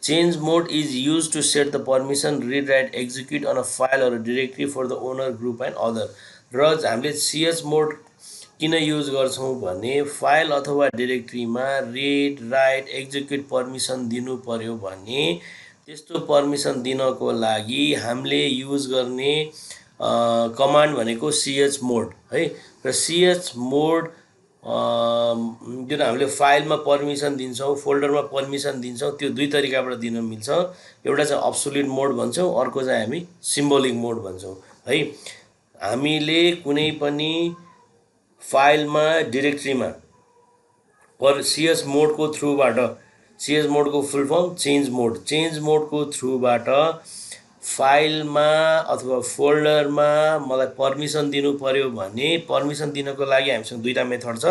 Change mode is use to set the permission read write execute on a file or directory for the owner group and other. र हामीले CH मोड किन use गर्छौँ भने file अथवा डिरेक्टरीमा रिड राइट एक्जिक्युट पर्मिसन दिनु पर्यो भने त्यस्तो पर्मिसन दिनको लागि हामीले युज गर्ने कमान्ड भनेको सिएच मोड है। र सिएच मोड जुन हामीले फाइलमा पर्मिसन दिन्छौँ, फोल्डरमा पर्मिसन दिन्छौँ, त्यो दुई तरिकाबाट दिन मिल्छ। एउटा चाहिँ अब्सोल्युट मोड भन्छौँ, अर्को चाहिँ हामी सिम्बोलिक मोड भन्छौँ है। हामीले कुनै पनि फाइलमा डिरेक्टरीमा सिएच मोडको थ्रुबाट, सिएच मोडको फुल फर्म चेन्ज मोड, चेन्ज मोडको थ्रुबाट फाइलमा अथवा फोल्डरमा मलाई पर्मिसन दिनु पर्यो भने पर्मिसन दिनको लागि हामीसँग दुईटा मेथड छ।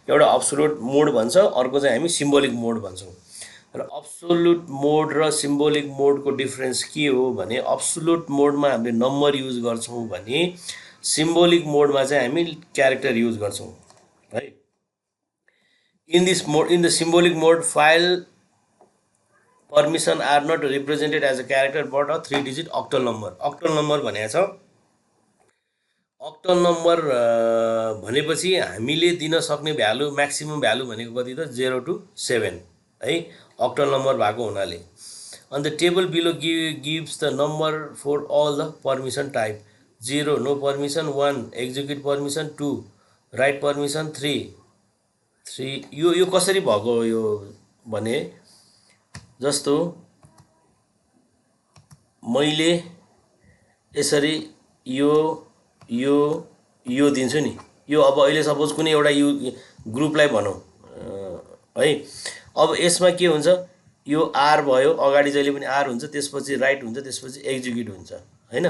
एउटा अब्सोल्युट मोड भन्छ, अर्को चाहिँ हामी सिम्बोलिक मोड भन्छौँ। र अब्सोल्युट मोड र सिम्बोलिक मोडको डिफरेन्स के हो भने अब्सोल्युट मोडमा हामीले नम्बर युज गर्छौँ भने सिम्बोलिक मोडमा चाहिँ हामी क्यारेक्टर युज गर्छौँ है। In the symbolic mode file permission are not represented as a character but a 3 digit octal number. Octal number भनेको छ, अक्टल नम्बर भनेपछि हामीले दिन सक्ने भ्यालु, म्याक्सिमम भ्यालु भनेको कति त 0 to 7 है, अक्टल नम्बर भएको हुनाले। अन्त table below gives the number for all the permission type. 0 no permission, 1 execute permission, 2 write permission, 3 यो कसरी भएको हो यो भने, जस्तो मैले यसरी यो यो यो दिन्छु नि, यो अब अहिले सपोज कुनै एउटा यो ग्रुपलाई भनौँ है, अब यसमा के हुन्छ, यो आर भयो, अगाडि जहिले पनि आर हुन्छ, त्यसपछि राइट हुन्छ, त्यसपछि एक्जिक्युट हुन्छ होइन।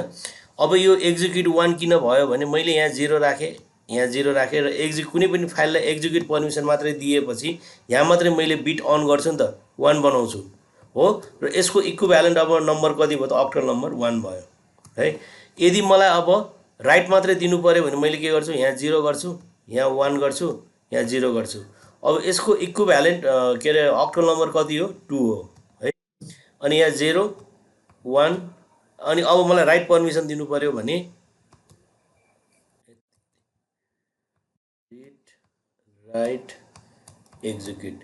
अब यो एक्जिक्युट 1 किन भयो भने मैले यहाँ 0 राखेँ, यहाँ 0 राखेँ र कुनै पनि फाइललाई एक्जिक्युट पर्मिसन मात्रै दिएपछि यहाँ मात्रै मैले बिट अन गर्छु नि त, 1 बनाउँछु हो, र यसको इक्विभ्यालेन्ट अब नम्बर कति भयो त, अक्टल नम्बर 1 भयो है। यदि मलाई अब राइट मात्रै दिनु पऱ्यो भने मैले के गर्छु, यहाँ 0 गर्छु, यहाँ 1 गर्छु, यहाँ 0 गर्छु। अब यसको इक्विभ्यालेन्ट के अरे अक्टल नम्बर कति हो, 2 हो है। अनि यहाँ 0 1, अनि अब मलाई राइट पर्मिसन दिनु पऱ्यो भने राइट एक्जिक्युट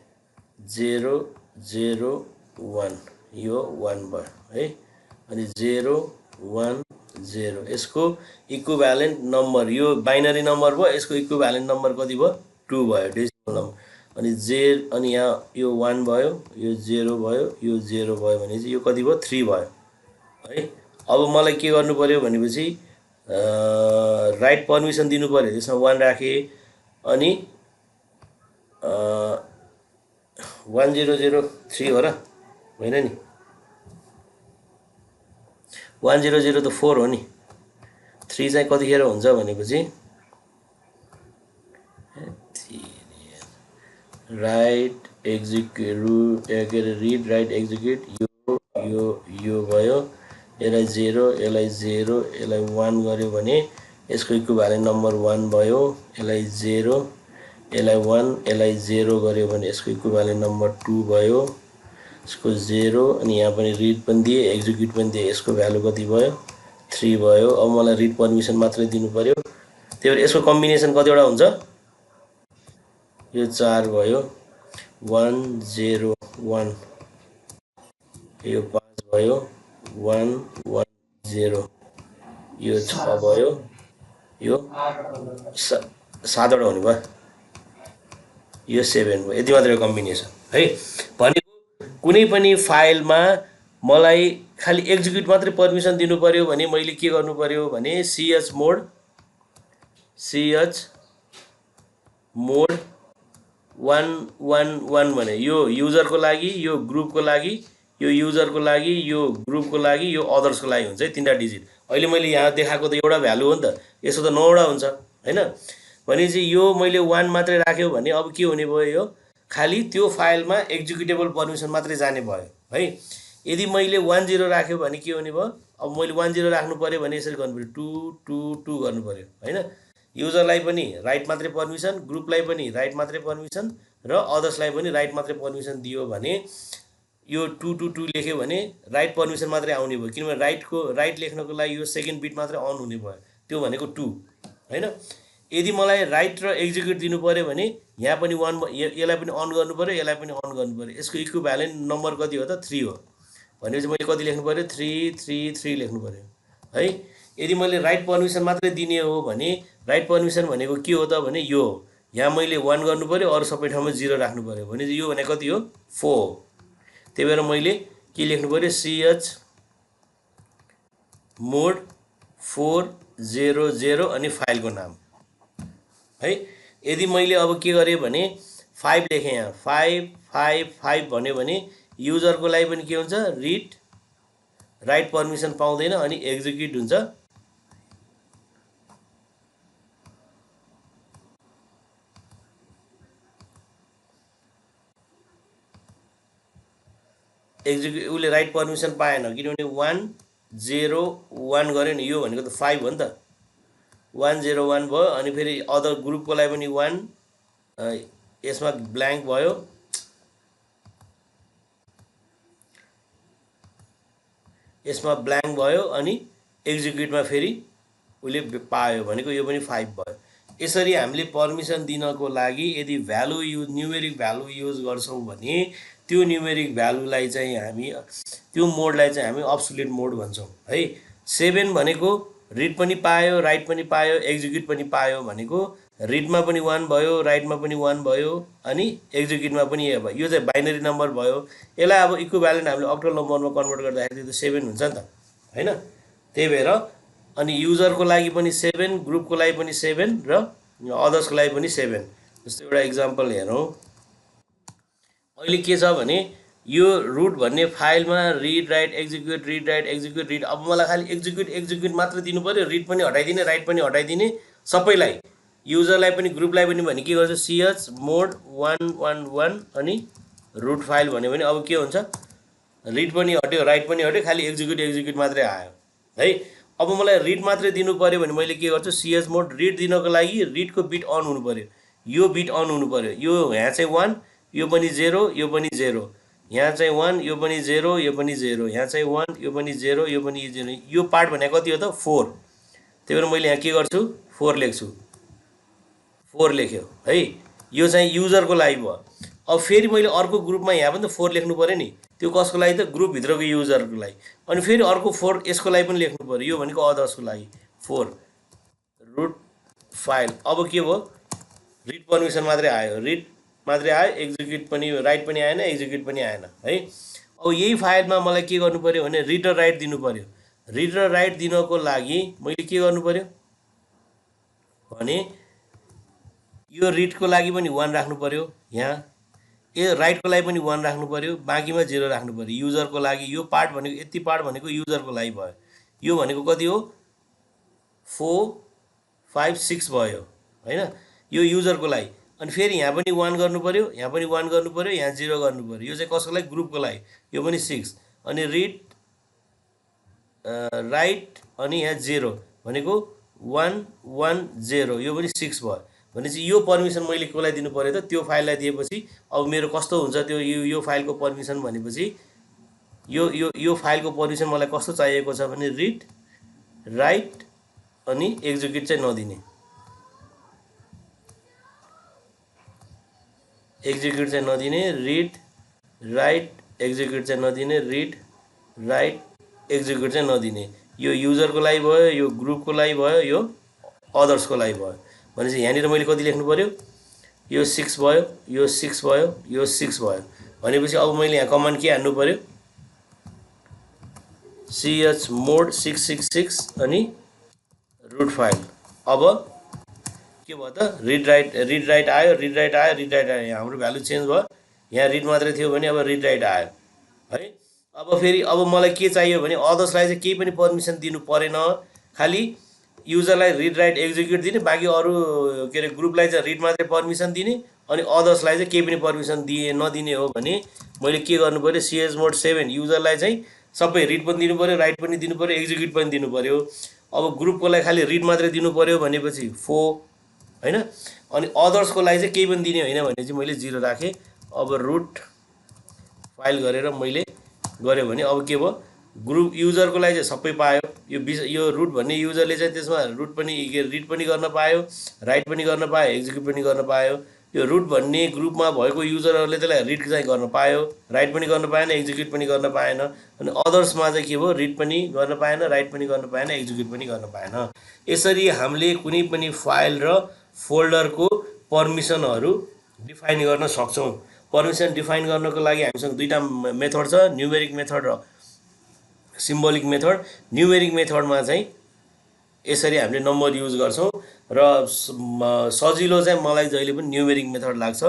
0 0 1, यो 1 भयो है। अनि 0 1 0, यसको इक्विभ्यालेन्ट नम्बर, यो बाइनरी नम्बर भयो, यसको इक्विभ्यालेन्ट नम्बर कति भयो, 2 भयो, डेसिमल नम्बर। अनि यहाँ यो 1 भयो, यो 0 भयो, यो 0 भयो भने चाहिँ यो कति भयो, 3 भयो है। अब मलाई के गर्नु पऱ्यो भनेपछि राइट पर्मिसन दिनु पऱ्यो, त्यसमा 1 राखेँ, अनि 1003 हो र होइन नि, 100 त 4 हो नि, 3 चाहिँ कतिखेर हुन्छ भनेपछि राइट एक्जिक्युट के अरे रिड राइट एक्जिक्युट, यो भयो, यसलाई 0 यसलाई 0 यसलाई 1 गऱ्यो भने यसको इक्विभ्यालेन्ट नम्बर 1 भयो, यसलाई 0 यसलाई 1 यसलाई 0 गऱ्यो भने यसको इक्विभ्यालेन्ट नम्बर 2 भयो, यसको 0, अनि यहाँ पनि रिड पनि दिए एक्जिक्युट पनि दिए, यसको भ्यालु कति भयो, 3 भयो। अब मलाई रिड पर्मिसन मात्रै दिनु पऱ्यो, त्यही भएर यसको कम्बिनेसन कतिवटा हुन्छ, यो 4 भयो, 1 0 1, यो 5 भयो, 1 1 0, यो 6 भयो, यो 7वटा हुने भयो, यो 7 भयो, यति मात्रै कम्बिनेसन है। भनेको कुनै पनि फाइलमा मलाई खालि एक्जिक्युट मात्रै पर्मिसन दिनु पऱ्यो भने मैले के गर्नु पऱ्यो भने ch मोड 111 भने यो युजरको लागि, यो ग्रुपको लागि, यो युजरको लागि, यो ग्रुपको लागि, यो अदर्सको लागि हुन्छ है, 3वटा डिजिट। अहिले मैले यहाँ देखाएको त एउटा भ्यालु हो नि त, यसो त 9वटा हुन्छ होइन। भनेपछि यो मैले 1 मात्रै राख्यो भने अब के हुने भयो, यो खालि त्यो फाइलमा एक्जिक्युटेबल पर्मिसन मात्रै जाने भयो है। यदि मैले 1 0 राख्यो भने के हुने भयो, अब मैले 1 0 राख्नु पऱ्यो भने यसरी गर्नु पऱ्यो, 2 2 2 गर्नु पऱ्यो होइन। युजरलाई पनि राइट मात्रै पर्मिसन, ग्रुपलाई पनि राइट मात्रै पर्मिसन, र अदर्सलाई पनि राइट मात्रै पर्मिसन दियो भने यो 2 2 2 लेख्यो भने राइट पर्मिसन मात्रै आउने भयो, किनभने राइट लेख्नको लागि यो सेकेन्ड बिट मात्रै अन हुने भयो, त्यो भनेको 2 होइन। यदि मलाई राइट र एक्जिक्युट दिनु पऱ्यो भने यहाँ पनि 1, यसलाई पनि अन गर्नु पऱ्यो, यसलाई पनि अन गर्नु पऱ्यो, यसको इक्विभ्यालेन्ट नम्बर कति हो त, 3 हो। भनेपछि मैले कति लेख्नु पऱ्यो, 3 3 3 लेख्नु पऱ्यो है। यदि मैले राइट पर्मिसन मात्रै दिने हो भने राइट पर्मिसन भनेको के हो त भने यो हो, यहाँ मैले 1 गर्नु पऱ्यो, अरू सबै ठाउँमा 0 राख्नु पऱ्यो, भने यो भने कति हो, 4 हो। त्यही भएर मैले के लेख्नु पऱ्यो, ch मोड 400 अनि फाइलको नाम है। यदि मैले अब के गरेँ भने 5 लेखेँ, यहाँ 5 5 5 भन्यो भने युजरको लागि पनि के हुन्छ, रिड राइट पर्मिसन पाउँदैन अनि एक्जिक्युट हुन्छ। एक्जिक्युट उसले राइट पर्मिसन पाएन, किनभने 1 0 1 गऱ्यो नि, यो भनेको त 5 हो नि त, 1 0 1 भयो। अनि फेरि अदर ग्रुपको लागि पनि 1, यसमा ब्ल्याङ्क भयो, यसमा ब्ल्याङ्क भयो अनि एक्जिक्युटमा फेरि उसले पायो भनेको यो पनि 5 भयो। यसरी हामीले पर्मिसन दिनको लागि यदि value use numeric value use गर्छौँ भने त्यो न्युमेरिक भ्यालुलाई चाहिँ हामी त्यो मोडलाई चाहिँ हामी अब्सोल्युट मोड भन्छौँ है। 7 भनेको रिड पनि पायो राइट पनि पायो एक्जिक्युट पनि पायो भनेको रिडमा पनि 1 भयो राइटमा पनि 1 भयो अनि एक्जिक्युटमा पनि ए भयो। यो चाहिँ बाइनरी नम्बर भयो। यसलाई अब इक्विभ्यालेन्ट हामीले अक्टल नम्बरमा कन्भर्ट गर्दाखेरि त्यो 7 हुन्छ नि त हैन। त्यही भएर अनि युजरको लागि पनि 7 ग्रुपको लागि पनि 7 र अदर्सको लागि पनि 7। जस्तो एउटा इक्जाम्पल हेरौँ। अहिले के छ भने यो रुट भन्ने फाइलमा read write execute read write execute read. अब मलाई खालि एक्जिक्युट मात्र दिनु पर्यो, रिड पनि हटाइदिने राइट पनि हटाइदिने सबैलाई, युजरलाई पनि ग्रुपलाई पनि भने के गर्छु ch मोड 111 अनि रुट फाइल भन्यो भने अब के हुन्छ रिड पनि हट्यो राइट पनि हट्यो खालि एक्जिक्युट मात्रै आयो है। अब मलाई रिड मात्रै दिनु पर्यो भने मैले के गर्छु ch मोड रिड दिनको लागि रिडको बिट अन हुनु पर्यो, यो बिट अन हुनु पर्यो। यो यहाँ चाहिँ 1 यो पनि 0 यो पनि 0, यहाँ चाहिँ 1 यो पनि 0 यो पनि 0, यहाँ चाहिँ 1 यो पनि 0 यो पनि 0। यो पार्ट भनेको कति हो त 4। त्यही भएर मैले यहाँ के गर्छु 4 लेख्छु, 4 लेख्यो है। यो चाहिँ युजरको लागि भयो। अब फेरि मैले अर्को ग्रुपमा यहाँ पनि त 4 लेख्नु पर्यो नि, त्यो कसको लागि त ग्रुपभित्रको युजरको लागि। अनि फेरि अर्को 4 यसको लागि पनि लेख्नु पर्यो, यो भनेको अदर्सको लागि 4 रुट फाइल। अब के भयो रिड पर्मिसन मात्रै आयो, रिड मात्रै आयो, एक्जिक्युट पनि राइट पनि आएन एक्जिक्युट पनि आएन है। अब यही फाइलमा मलाई के गर्नु पर्यो भने रिड र राइट दिनु पर्यो। रिड र राइट दिनको लागि मैले के गर्नु पर्यो भने यो रिडको लागि पनि 1 राख्नु पर्यो, यहाँ यो राइटको लागि पनि 1 राख्नु पर्यो, बाँकीमा 0 राख्नु पर्यो। युजरको लागि यो पार्ट भनेको यति पार्ट भनेको युजरको लागि भयो। यो भनेको कति हो 4 5 6 भयो हैन, यो युजरको लागि। अनि फेरि यहाँ पनि 1 गर्नु पर्यो, यहाँ पनि 1 गर्नु पर्यो, यहाँ 0 गर्नु पर्यो। यो चाहिँ कसको लागि ग्रुपको लागि, यो पनि 6। अनि रिड राइट अनि यहाँ 0 भनेको 1 1 0, यो पनि 6 भयो। भनेपछि यो पर्मिसन मैले कसलाई दिनु पर्यो त त्यो फाइललाई दिएपछि अब मेरो कस्तो हुन्छ त्यो यो फाइलको पर्मिसन भनेपछि यो फाइलको पर्मिसन मलाई कस्तो चाहिएको छ भने रिड राइट अनि एक्जिक्युट चाहिँ नदिने, एक्जिक्युट चाहिँ नदिने, रिड राइट एक्जिक्युट चाहिँ नदिने, रिड राइट एक्जिक्युट चाहिँ नदिने। यो युजरको लागि भयो, यो ग्रुपको लागि भयो, यो अदर्सको लागि भयो। भनेपछि यहाँनिर मैले कति लेख्नु पर्यो यो 6 भयो, यो 6 भयो, यो 6 भयो। भनेपछि अब मैले यहाँ कमान्ड के हान्नु पर्यो ch मोड 666 अनि रुट फाइल। अब के भयो त रिड राइट आयो, रिड राइट आयो, रिड राइट आयो। यहाँ हाम्रो भ्यालु चेन्ज भयो, यहाँ रिड मात्रै थियो भने अब रिड राइट आयो है। अब फेरि अब मलाई के चाहियो भने अदर्सलाई चाहिँ केही पनि पर्मिसन दिनु परेन, खालि युजरलाई रिड राइट एक्जिक्युट दिने, बाँकी अरू के अरे ग्रुपलाई चाहिँ रिड मात्रै पर्मिसन दिने, अनि अदर्सलाई चाहिँ केही पनि पर्मिसन नदिने हो भने मैले के गर्नु पर्यो ch मोड 7 युजरलाई चाहिँ सबै रिड पनि दिनु पर्यो राइट पनि दिनु पर्यो एक्जिक्युट पनि दिनु पर्यो। अब ग्रुपको लागि खालि रिड मात्रै दिनु पर्यो भनेपछि 4 हैन, अनि अदर्सको लागि चाहिँ केही पनि दिने होइन भने चाहिँ मैले 0 राखेँ। अब रुट फाइल गरेर मैले गऱ्यो भने अब के भयो ग्रुप युजरको लागि चाहिँ सबै पायो। यो रुट भन्ने युजरले चाहिँ त्यसमा रुट पनि रिड पनि गर्न पायो, राइट पनि गर्न पायो, एक्जिक्युट पनि गर्न पायो। यो रुट भन्ने ग्रुपमा भएको युजरहरूले त्यसलाई रिड चाहिँ गर्न पायो, राइट पनि गर्न पाएन, एक्जिक्युट पनि गर्न पाएन। अनि अदर्समा चाहिँ के भयो रिड पनि गर्न पाएन, राइट पनि गर्न पाएन, एक्जिक्युट पनि गर्न पाएन। यसरी हामीले कुनै पनि फाइल र फोल्डरको पर्मिसनहरू डिफाइन गर्न सक्छौँ। पर्मिसन डिफाइन गर्नको लागि हामीसँग दुईटा मेथड छ, न्युमेरिक मेथड र सिम्बोलिक मेथड। न्युमेरिक मेथडमा चाहिँ यसरी हामीले नम्बर युज गर्छौँ र सजिलो चाहिँ मलाई जहिले पनि न्युमेरिक मेथड लाग्छ।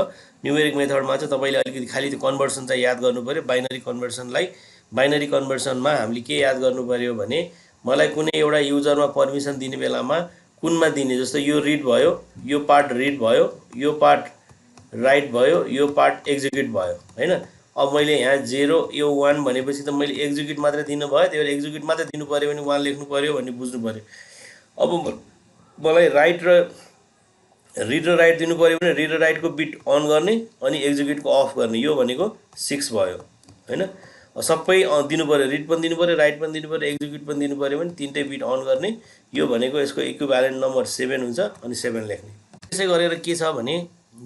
न्युमेरिक मेथडमा चाहिँ तपाईँले अलिकति खालि त्यो कन्भर्सन चाहिँ याद गर्नु पर्यो, बाइनरी कन्भर्सनलाई। बाइनरी कन्भर्सनमा हामीले के याद गर्नु पर्यो भने मलाई कुनै एउटा युजरमा पर्मिसन दिने बेलामा कुनमा दिने, जस्तो यो रिड भयो, यो पार्ट रिड भयो, यो पार्ट राइट भयो, यो पार्ट एक्जिक्युट भयो हैन। अब मैले यहाँ 0 यो 1 भनेपछि त मैले एक्जिक्युट मात्रै दिनु भयो, त्यही भएर एक्जिक्युट मात्रै दिनु पर्यो भने 1 लेख्नु पर्यो भन्ने बुझ्नु पर्यो। अब मलाई रिड र राइट दिनु पर्यो भने रिड र राइटको बिट अन गर्ने अनि एक्जिक्युटको अफ गर्ने, यो भनेको 6 भयो हैन। सबै दिनु पर्यो, रिड पनि दिनु पर्यो, राइट पनि दिनु पर्यो, एक्जिक्युट पनि दिनु पर्यो भने तिनटै बिट अन गर्ने। यो भनेको यसको इक्विभ्यालेन्ट नम्बर 7 हुन्छ अनि 7 लेख्ने। त्यसै गरेर के छ भने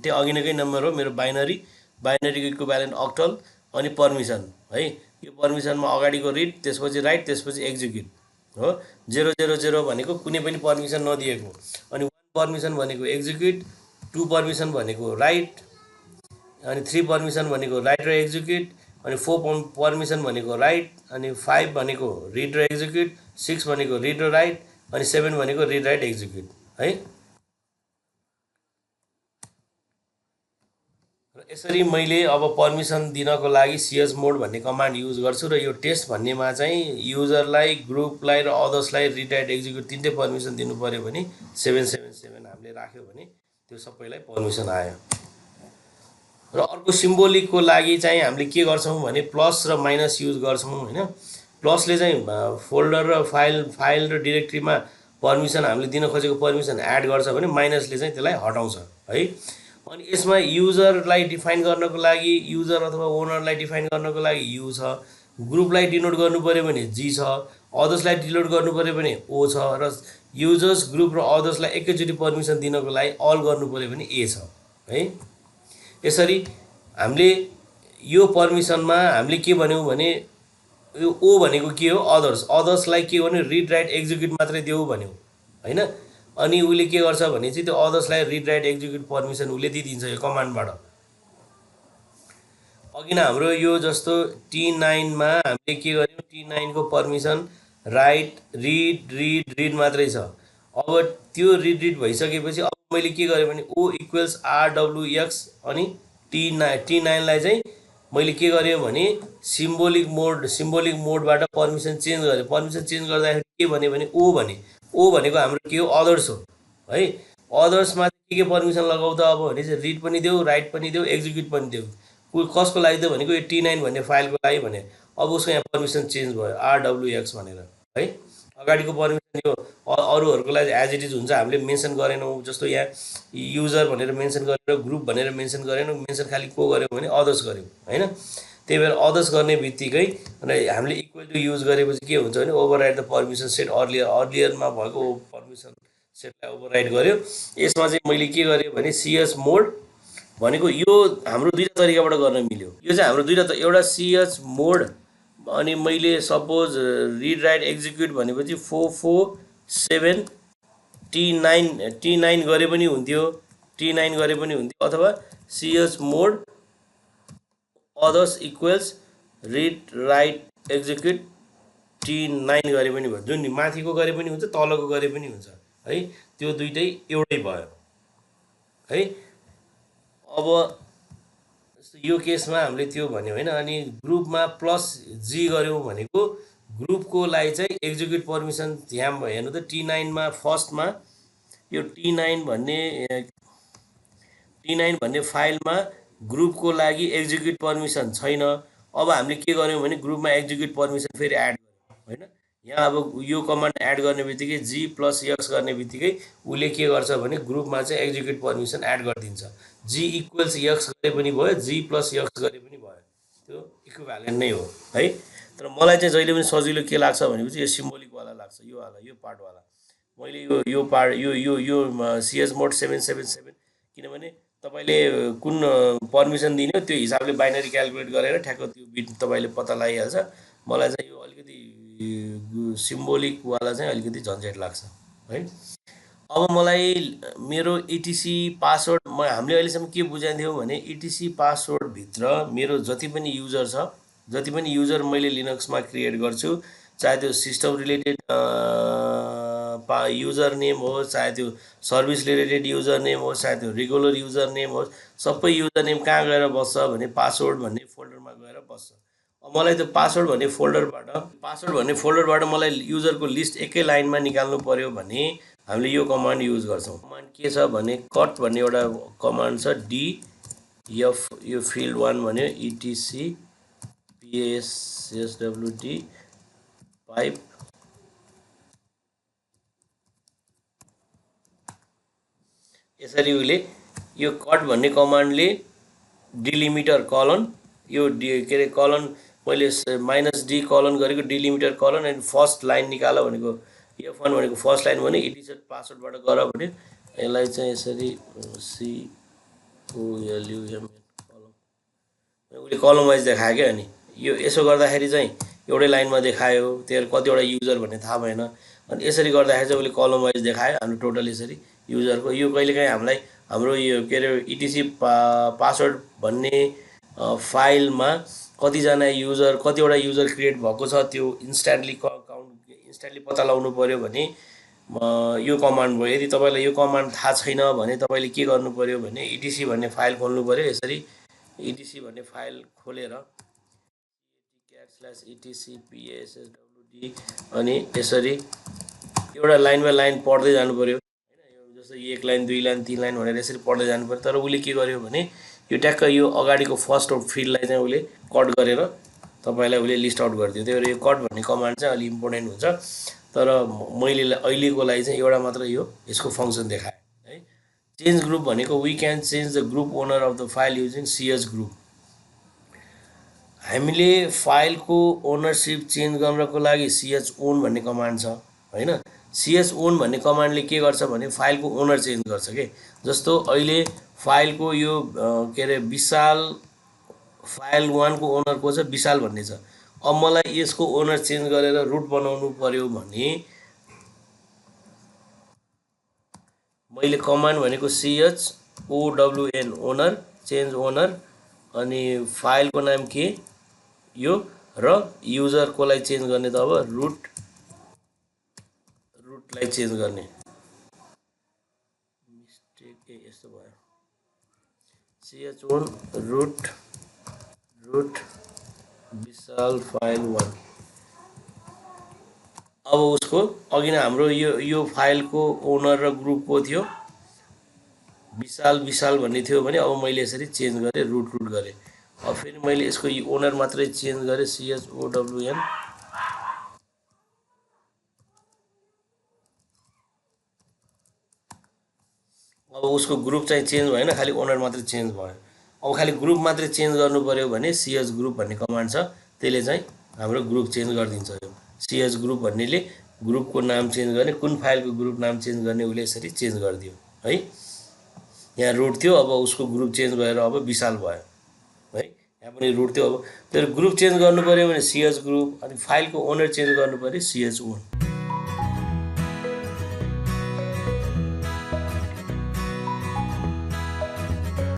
त्यो अघि नैकै नम्बर हो मेरो बाइनरीको इक्विभ्यालेन्ट अक्टल अनि पर्मिसन है। यो पर्मिसनमा अगाडिको रिड, त्यसपछि राइट, त्यसपछि एक्जिक्युट हो। 000 भनेको कुनै पनि पर्मिसन नदिएको, अनि 1 पर्मिसन भनेको एक्जिक्युट, 2 पर्मिसन भनेको राइट, अनि 3 पर्मिसन भनेको राइट र एक्जिक्युट, अनि 4 पर्मिसन भनेको राइट, अनि 5 भनेको रिड र एक्जिक्युट, 6 भनेको रिड र राइट, अनि 7 भनेको रिड राइट एक्जिक्युट है। र यसरी मैले अब पर्मिसन दिनको लागि cs मोड भन्ने कमान्ड युज गर्छु र यो टेस्ट भन्नेमा चाहिँ युजरलाई, ग्रुपलाई र अदर्सलाई रिड राइट एक्जिक्युट तिनटै पर्मिसन दिनु पर्यो भने 777 हामीले राख्यो भने त्यो सबैलाई पर्मिसन आयो। र अर्को सिम्बोलिकको लागि चाहिँ हामीले के गर्छौँ भने प्लस र माइनस युज गर्छौँ होइन। प्लसले चाहिँ फोल्डर र फाइल र डिरेक्ट्रीमा पर्मिसन हामीले दिन खोजेको पर्मिसन एड गर्छ भने माइनसले चाहिँ त्यसलाई हटाउँछ है। अनि यसमा युजरलाई डिफाइन गर्नको लागि युजर अथवा ओनरलाई डिफाइन गर्नको लागि यु छ, ग्रुपलाई डिनोट गर्नु पर्यो भने जी छ, अदर्सलाई डिनोट गर्नु पर्यो भने ओ छ, र युजर्स, ग्रुप र अदर्सलाई एकैचोटि पर्मिसन दिनको लागि अल गर्नु पर्यो भने ए छ है। यसरी हामीले यो पर्मिसनमा हामीले के भन्यौँ भने यो ओ भनेको के हो, अदर्सलाई के भन्यो, रिड राइट एक्जिक्युट मात्रै देऊ भन्यौँ होइन। अनि उसले के गर्छ भने चाहिँ त्यो अदर्सलाई रिड राइट एक्जिक्युट पर्मिसन उसले दिइदिन्छ यो कमान्डबाट। अघि नै हाम्रो यो जस्तो T9 मा हामीले के गर्यौँ, T9 को पर्मिसन राइट, रिड मात्रै छ। अब त्यो रिड भइसकेपछि अब मैले के गरेँ भने O इक्वल्स RWX अनि T9 लाई चाहिँ मैले के गरेँ भने सिम्बोलिक मोडबाट पर्मिसन चेन्ज गरेँ। पर्मिसन चेन्ज गर्दाखेरि के भने ओ भनेको हाम्रो के हो, अदर्स हो है। अदर्समा के पर्मिसन लगाउ त अब भने चाहिँ रिड पनि देऊ, राइट पनि देऊ, एक्जिक्युट पनि देऊ। कसको लागि त भनेको यो T9 भन्ने फाइलको लागि भने। अब उसको यहाँ पर्मिसन चेन्ज भयो RWX भनेर है। अगाडिको पर्मिसन यो अरूहरूको लागि एज इट इज हुन्छ, हामीले मेन्सन गरेनौँ। जस्तो यहाँ युजर भनेर मेन्सन गरेर, ग्रुप भनेर मेन्सन गरेनौँ, मेन्सन खालि को गऱ्यौँ भने अदर्स गऱ्यौँ होइन। त्यही भएर अदर्स गर्ने बित्तिकै हामीले इक्वल टु युज गरेपछि के हुन्छ भने ओभरराइड द पर्मिसन सेट अर्लियरमा भएको पर्मिसन सेटलाई ओभरराइड गर्यो। यसमा चाहिँ मैले के गरेँ भने cs मोड भनेको यो हाम्रो दुईवटा तरिकाबाट गर्न मिल्यो। यो चाहिँ हाम्रो दुईवटा, एउटा cs मोड अनि मैले सपोज रिड राइट एक्जिक्युट भनेपछि 447 T9 गरे पनि हुन्थ्यो, अथवा cs mod others equals read write execute T9 गरे पनि भयो। जुन माथिको गरे पनि हुन्छ, तलको गरे पनि हुन्छ है। त्यो दुइटै एउटै भयो है। अब यो केसमा हामीले त्यो भन्यो होइन। अनि ग्रुपमा प्लस जी गऱ्यौँ भनेको ग्रुपको लागि चाहिँ एक्जिक्युट पर्मिसन यहाँ हेर्नु त T9 मा फर्स्टमा यो T9 भन्ने फाइलमा ग्रुपको लागि एक्जिक्युट पर्मिसन छैन। अब हामीले के गर्यौँ भने ग्रुपमा एक्जिक्युट पर्मिसन फेरि एड गर्यौँ होइन। यहाँ अब यो कमान्ड एड गर्ने बित्तिकै जी प्लस एक्स गर्ने बित्तिकै उसले के गर्छ भने ग्रुपमा चाहिँ एक्जिक्युट पर्मिसन एड गरिदिन्छ। जी इक्वल्स एक्स गरे पनि भयो, जी प्लस एक्स गरे पनि भयो, त्यो इक्विभ्यालेन्ट नै हो है। तर मलाई चाहिँ जहिले पनि सजिलो के लाग्छ भनेपछि यो सिम्बोलिकवाला लाग्छ, यो पार्टवाला। मैले यो पार्ट यो cs मोड 777 किनभने तपाईँले कुन पर्मिसन दिने हो त्यो हिसाबले बाइनरी क्यालकुलेट गरेर ठ्याक्क त्यो बिट तपाईँले पत्ता लगाइहाल्छ। मलाई चाहिँ यो अलिकति सिम्बोलिकवाला चाहिँ अलिकति झन्झट लाग्छ है। अब मलाई मेरो etc पासवर्ड हामीले अहिलेसम्म के बुझाइदियौँ भने etc पासवर्डभित्र मेरो जति पनि युजर छ, जति पनि युजर मैले लिनक्समा क्रिएट गर्छु, चाहे त्यो सिस्टम रिलेटेड युजर नेम हो, चाहे त्यो सर्भिस रिलेटेड युजर नेम हो, चाहे त्यो रेगुलर युजर नेम हो, सबै युजर नेम कहाँ गएर बस्छ भने पासवर्ड भन्ने फोल्डरमा गएर बस्छ। अब मलाई त्यो पासवर्ड भन्ने फोल्डरबाट मलाई युजरको लिस्ट एकै लाइनमा निकाल्नु पर्यो भने हामीले यो कमान्ड युज गर्छौँ। कमान्ड के छ भने कट भन्ने एउटा कमान्ड छ, df यो फिल्ड 1 भन्यो etc pswd पाइप यसरी उसले यो कट भन्ने कमान्डले डिलिमिटर कलन यो के अरे कलन मैले -d कलन गरेको delimiter kiln and first line निकाल भनेको F1 भनेको फर्स्ट लाइन भने इटिजर पासवर्डबाट गर भने यसलाई चाहिँ यसरी COLUM उसले कलम वाइज देखायो क्या। अनि यो यसो गर्दाखेरि चाहिँ एउटै लाइनमा देखायो, त्यसले कतिवटा युजर भन्ने थाहा भएन। अनि यसरी गर्दाखेरि चाहिँ उसले कलम वाइज देखायो हाम्रो टोटल यसरी युजरको। यो कहिलेकाहीँ हामीलाई हाम्रो यो के अरे इटिसी पासवर्ड भन्ने फाइलमा कतिजना युजर कतिवटा युजर क्रिएट भएको छ त्यो इन्स्ट्यान्टली पत्ता लगाउनु पऱ्यो भने यो कमान्ड भयो। यदि तपाईँलाई यो कमान्ड थाहा छैन भने तपाईँले के गर्नु पऱ्यो भने इटिसी भन्ने फाइल खोल्नु पऱ्यो। यसरी इटिसी भन्ने फाइल खोलेर /etc/PSSWD अनि यसरी एउटा लाइन बाई लाइन पढ्दै जानु पऱ्यो हैन। यो जस्तो 1 लाइन 2 लाइन 3 लाइन भनेर यसरी पढ्दै जानु पऱ्यो। तर उसले के गर्यो भने यो ट्याक्क यो अगाडिको फर्स्ट फिल्डलाई चाहिँ उसले कट गरेर तपाईलाई उसले लिस्ट आउट गरिदियो। त्यही भएर यो कट भन्ने कमान्ड चाहिँ अलि इम्पोर्टेन्ट हुन्छ। तर मैले अहिलेको लागि चाहिँ एउटा मात्र यो यसको फङ्सन देखाएँ है। चेन्ज ग्रुप भनेको we can change the group owner of the file using CS group. हामीले फाइलको ओनरसिप चेन्ज गर्नको लागि chown भन्ने कमान्ड छ हैन। chown भन्ने कमान्डले के गर्छ भने फाइलको ओनर चेन्ज गर्छ के। जस्तो अहिले फाइलको यो के अरे विशाल फाइल 1 को ओनर को छ विशाल भन्ने छ। अब मलाई यसको ओनर चेन्ज गरेर रुट बनाउनु पर्यो भने मैले कमान्ड भनेको chown ओनर चेन्ज ओनर अनि फाइलको नाम के यो र युजर को लाई चेन्ज गर्ने त अब रुटलाई चेन्ज गर्ने। मिस्टेक यस्तो भयो chown रुट विशाल फाइल 1। अब उसको अघि नै हाम्रो यो फाइलको ओनर र ग्रुप को थियो विशाल भन्ने थियो भने अब मैले यसरी चेन्ज गरेँ रुट गरेँ। अब फेरि मैले यसको ओनर मात्रै चेन्ज गरेँ chown। अब उसको ग्रुप चाहिँ चेन्ज भएन, खालि ओनर मात्रै चेन्ज भयो। अब खालि ग्रुप मात्रै चेन्ज गर्नु पर्यो भने CS ग्रुप भन्ने कमान्ड छ, त्यसले चाहिँ हाम्रो ग्रुप चेन्ज गरिदिन्छ। यो CS ग्रुप भन्नेले ग्रुपको नाम चेन्ज गर्ने, कुन फाइलको ग्रुप नाम चेन्ज गर्ने उसले यसरी चेन्ज गरिदियो है। यहाँ रुट थियो अब उसको ग्रुप चेन्ज भएर अब विशाल भयो है। यहाँ पनि रुट थियो। अब त्यो ग्रुप चेन्ज गर्नु पर्यो भने CS ग्रुप अनि फाइलको ओनर चेन्ज गर्नु पर्यो chown।